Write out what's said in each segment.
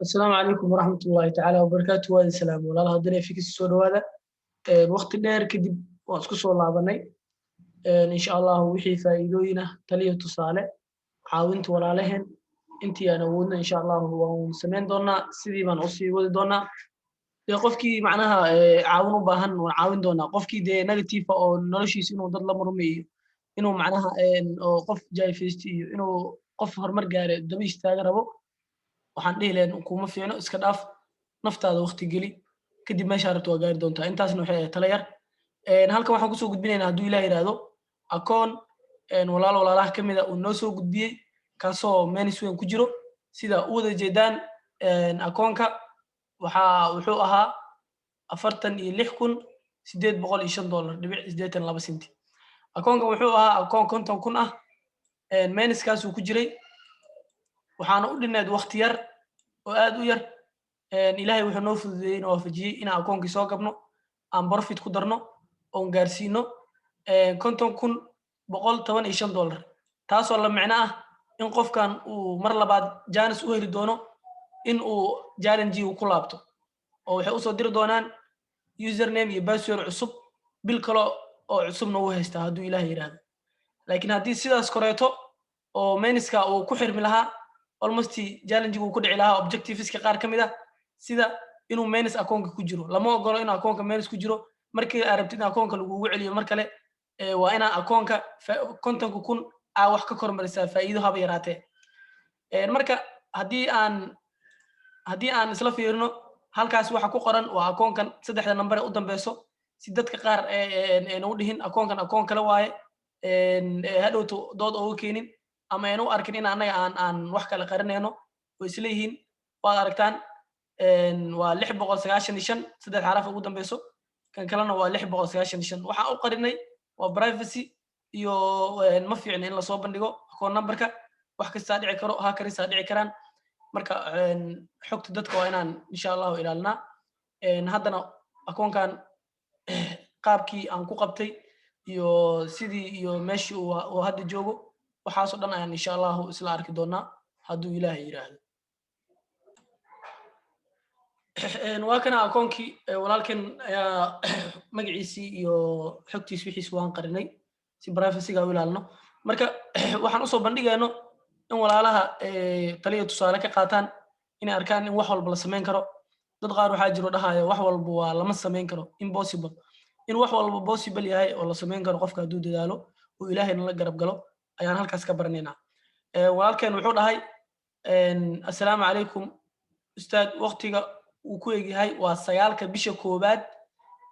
السلام عليكم ورحمة الله تعالى وبركاته وهذا السلام ولا هدنا فيك السؤال هذا وقت دير كدب واسكو سو لابنay إن شاء الله وحي فائدوينه تليه تصالح caawinta walaalaheen intii aan awoodna insha Allah waan sameyn doonaa sidii baan u sii wadi doonaa qofkii macnaha caawin u baahan waan caawin doonaa qofkii negative oo noloshiisa inuu dad la murmeeyo inuu macnaha oo qof jaayfeesti iyo inuu qof horumar gaaray daba istaaga rabo waxaan dhihi lahayn kuma fiicno iska dhaaf naftaada waqti geli kadib meesha rabto waa gaari doontaa intaasna waxay ahayd tala yar halkan waxaan kusoo gudbinaynaa hadduu ilaah yidhaahdo akoon walaalaha ka mid ah uu noo soo gudbiyey kaasoo menis weyn ku jiro sida u wada jeedaan akoonka wuxuu ahaa $46,805.82 akoonkan wuxuu ahaa akoon 50,000 ah meniskaasuu ku jiray waxaana u dhineed waqti yar oo aad u yar ilaahay wuxuu noo fududeeyey inuu waafajiyey inaan akoonkii soo gabno aan profit ku darno oon gaarsiino $50,115 taasoo la micno ah in qofkan uu mar labaad jaanis u heli doono in uu challenge uu ku laabto oo waxay u soo diri doonaan username iyo password cusub bil kale oo cusubna uu haystaa hadduu ilaahay yiraahdo laakiin haddii sidaas koreeto oo meniska uu ku xirmi lahaa almost challenge uu ku dhici lahaa objectiveska qaar ka mid ah sida inuu menis akoonka ku jiro lama ogolo in akoonka menis ku jiro markii aad rabtid in akoonka lagugu celiyo mar kale waa inaa akoonka 50,000 aa wax ka kormarisaa faa'iido haba yaraatee marka haddii aan isla fiirino halkaas waxa ku qoran waa akoonkan saddexda number u dambeyso si dadka qaar ayna u dhihin akoonkan akoon kale waaye hadhowto dood ooga keenin ama ayna u arkin in annaga aan wax kale qarinayno way isla yihiin waad aragtaan waa 695 saddex xaraf ugu dambeyso kan kalena waa 695 waxaan u qarinay waa privacy iyo ma fiicna in la soo bandhigo akoon numberka wax kasta dhici karo hackerisa dhici karaan marka xogta dadka waa inaan insha Allah ilaalinaa haddana akoonkan qaabkii aan ku qabtay iyo sidii iyo meeshii uu hadda joogo waxaas oo dhan ayaan insha Allah isla arki doonaa hadduu ilaahay yiraahdo waa kana akoonkii walaalkan ayaa magaciisii iyo xogtiisa wixiisa waan qarinay si privacy-ga u ilaalino marka waxaan u soo bandhigayno in walaalaha taliya tusaale ka qaataan inay arkaan in wax walba la sameyn karo dad qaar waxaa jiro dhahaya wax walba waa lama sameyn karo impossible in wax walba possible yahay oo la sameyn karo qofka hadduu dadaalo oo ilaahayna la garab galo ayaan halkaas ka baranaynaa walaalkan wuxuu dhahay assalaamu calaykum ustaad waqtiga uu ku egyahay waa 9 bisha koobaad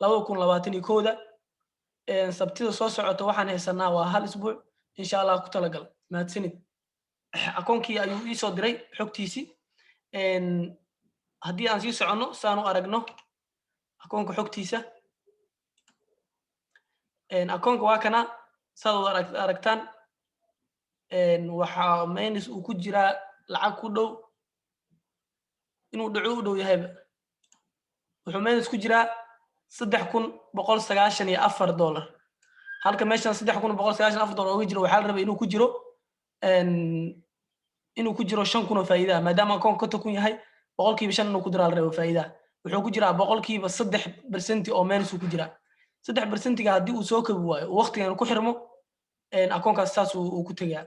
2021 sabtida soo socota waxaan haysanaa waa hal isbuuc insha Allah ku talagal mahadsanid akoonkii ayuu ii soo diray xogtiisii haddii aan sii soconno saan u aragno akoonka xogtiisa akoonka waa kana saad aragtaan waxaa menis uu ku jiraa lacag ku dhow inuu dhaco u dhow yahayba wuxuu menis ku jiraa $3,194 halka meeshan $3,194 uga jiro waxaa la rabay inuu ku jiro 5,000 oo faa'iido maadaama akoonka 50,000 yahay 5% inuu ku diro la rabo faa'iido wuxuu ku jiraa 3% oo menis ku jiraa 3%ga haddii uu soo kabi waayo waqtigan ku xirmo akoonkaas saas uu ku tagaa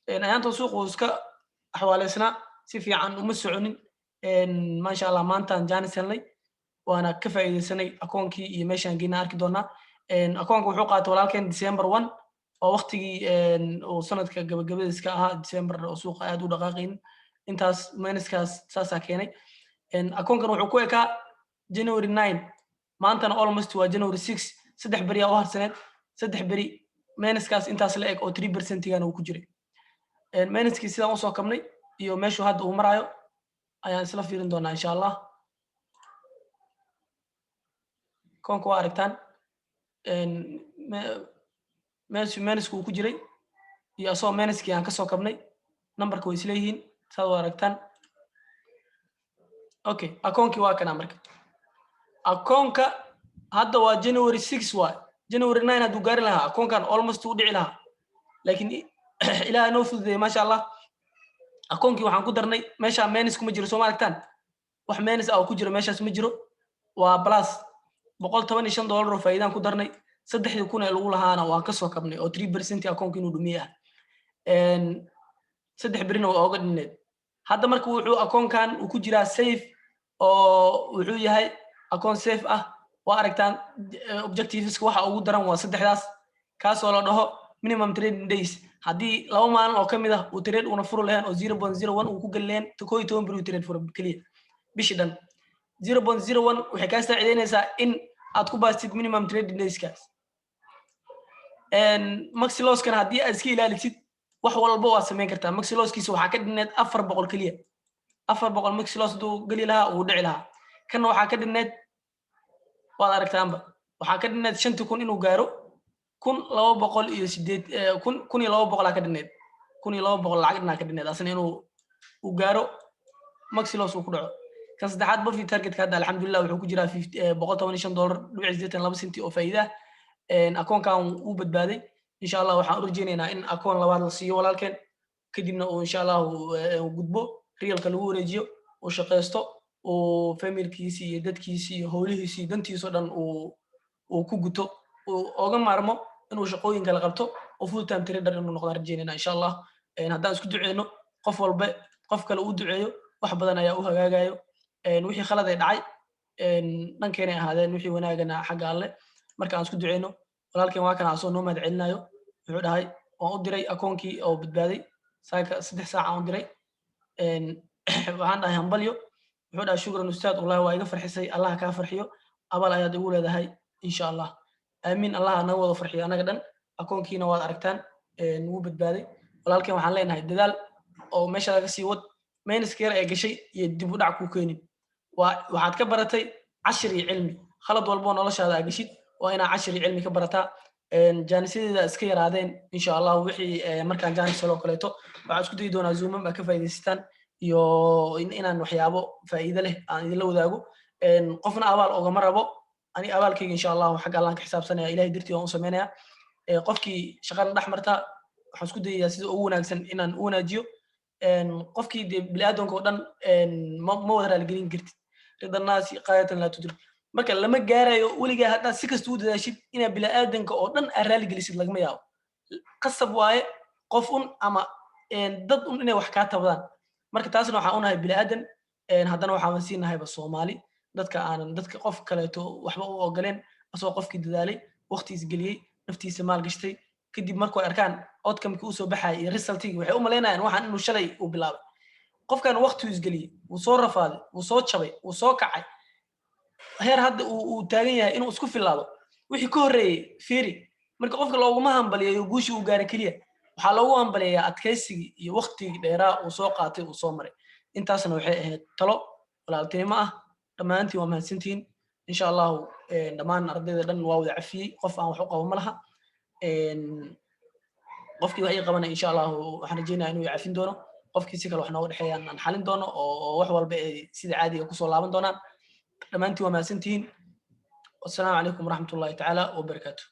ayaanta suuqu iska xawaaleysna si fiican uma soconin ma sha Allah maantaan jaanis helnay waana ka faa'iideysanay akoonkii iyo meeshaan geena arki doonaa akoonka wuxuu qaatay walaalkeen December 1 oo waqtigii oo sanadka gabagabadiisa ahaa December oo suuqa aad u dhaqaaqin intaas meniskaas saasa keenay akoonkan wuxuu ku ekaa January 9 maantana almost waa January 6 saddex bari oo harsaneed saddex bari meniskaas intaas la eg oo 3%-gana uu ku jiray meniskii sidaan u soo kabnay iyo meeshuu hadda uu marayo ayaan isla fiirin doonaa insha Allah koonka waa aragtaan menisku uu ku jiray iyo asoo meniskii aan ka soo kabnay numberka way isla yihiin saad u aragtaan okay akoonkii waa kana marka akoonka hadda waa January 6 waa January 9 hadduu gaari lahaa akoonkan almost uu dhici lahaa laakiin ilaahay noo fududeeyey ma sha Allah akoonkii waxaan ku darnay meesha menis kuma jiro soo ma aragtaan wax meenis ah oo ku jiro meeshaas ma jiro waa plus $115 oo faa'iidaan ku darnay 3,000 ee lagu lahaana waan ka soo kabnay oo 3% akoonka inuu dhumiyaa saddex birina waa uga dhineed hadda marka wuxuu akoonkan uu ku jiraa safe oo wuxuu yahay akoon safe ah waa aragtaan objectiveska waxa ugu daran waa saddexdaas kaas oo la dhaho minimum trading days haddii 2 maalin oo kamid ah uu trade una furo lahayn oo 0.01 uu ku galeen 12 bir uu trade furo kaliya bishii dhan 0.01 waxay ka saacideynaysaa in aad ku baastid minimum trading days kaas maxi loss kan haddii aad iska ilaalisid wax walba waa samayn kartaa maxi loss kiisa waxaa ka dhineed 400 kaliya 400 maxi loss duu gali lahaa uu dhici lahaa kana waxaa ka dhineed waad aragtaanba waxaa ka dhineed 5,000 inuu gaaro 1,208 1,200 ka dhineed 1,200 lacagna ka dhineed asna inuu uu gaaro maxi loss uu ku dhaco kan saddexaad buffy target ka hadda alxamdulillah wuxuu ku jiraa $115.82 oo faa'iida akoonkan uu badbaaday insha Allah waxaan u rajeynaynaa in akoon labaad la siiyo walaalkeen kadibna uu insha Allah gudbo reelka lagu wareejiyo oo shaqeysto oo familkiisa iyo dadkiisa iyo howlihiisa iyo dantiisa dhan uu ku guto oo oga maarmo inuu shaqooyin kala qabto oo full time trader inuu noqdo rajeynaynaa insha Allah haddaan isku duceeyno qof walba qof kale uu duceeyo wax badan ayaa u hagaagayo wixii khalad ay dhacay dhankeena ahaadeen wixii wanaagana xagga alle marka aan isku duceeyno walaalkeen waa kana asoo noo mahad celinayo wuxuu dhahay waan u diray akoonkii oo badbaaday saaka 3 saac aan u diray waxaan dhahay hambalyo wuxuu dhahay shukran ustaad wallahi waa iga farxisay allah ka farxiyo abal ayaad ugu leedahay insha Allah aamin allah naga wada farxiyo anaga dhan akoonkiina waad aragtaan wuu badbaaday walaalkeen waxaan leenahay dadaal oo meesha laga sii wad meeniskeer ay gashay iyo dib u dhac ku keenin waxaad ka baratay cashir iyo cilmi khalad walbo noloshaada gashid waa inaa cashir iyo cilmi ka barataa jaanisyada iska yaraadeen insha Allah wixii markaan jaanis soo kaleeto waxaan isku dayi doonaa zoom ma ka faa'iideystaan iyo inaan waxyaabo faa'iido leh aan idin la wadaago qofna abaal oga marabo ani abaalkayga insha Allah xaq Allah ka xisaabsanaya ilaahay dirtii waan u sameeynaa qofkii shaqada dhex marta waxaan isku dayayaa sida ugu wanaagsan inaan u wanaajiyo qofkii bini'aadamka oo dhan ma wada raaligelin kartid ridanaasi qaayatan la tudrik marka lama gaarayo weligaa haddaad si kasta u dadaashid inaad bini'aadamka oo dhan aad raaligelisid lagama yaabo qasab waaye qof ama dad inay wax kaa tabadaan marka taasna waxaan unahay bini'aadan haddana waxaan siinahayba Soomaali dadka qof kaleeto waxba u ogoleen asoo qofkii dadaalay waqtigiisa geliyay naftiisa maal gashtay kadib markuu arkaan outcome-kii uu soo baxay iyo result-kii waxay u maleynayaan waxaan inuu shalay uu bilaabay qofkan waqti uu isgeliyay uu soo rafaaday uu soo jabay uu soo kacay heer hadda uu taagan yahay inuu isku filaado wixii ka horeeyay fiiri marka qofka looguma hambaliyo guushi uu gaaray kaliya waxaa loogu hambaliyaa adkaysigii iyo waqtigii dheeraa uu soo qaatay uu soo maray intaasna waxay ahayd talo walaaltinimo ah dhammaantiin waa mahadsantihiin insha Allah dhammaan ardayda dhan waa wada cafiyey qof aan wax u qabo ma laha qofkii wax ii qabanay insha Allah waxaan rajeynayaa inuu cafin doono qofkii si kale wax nooga dhaxeeyaan aan xalin doono oo wax walba ay sida caadiga ku soo laaban doonaan dhammaantiin waa mahadsantihiin والسلام عليكم ورحمة الله تعالى وبركاته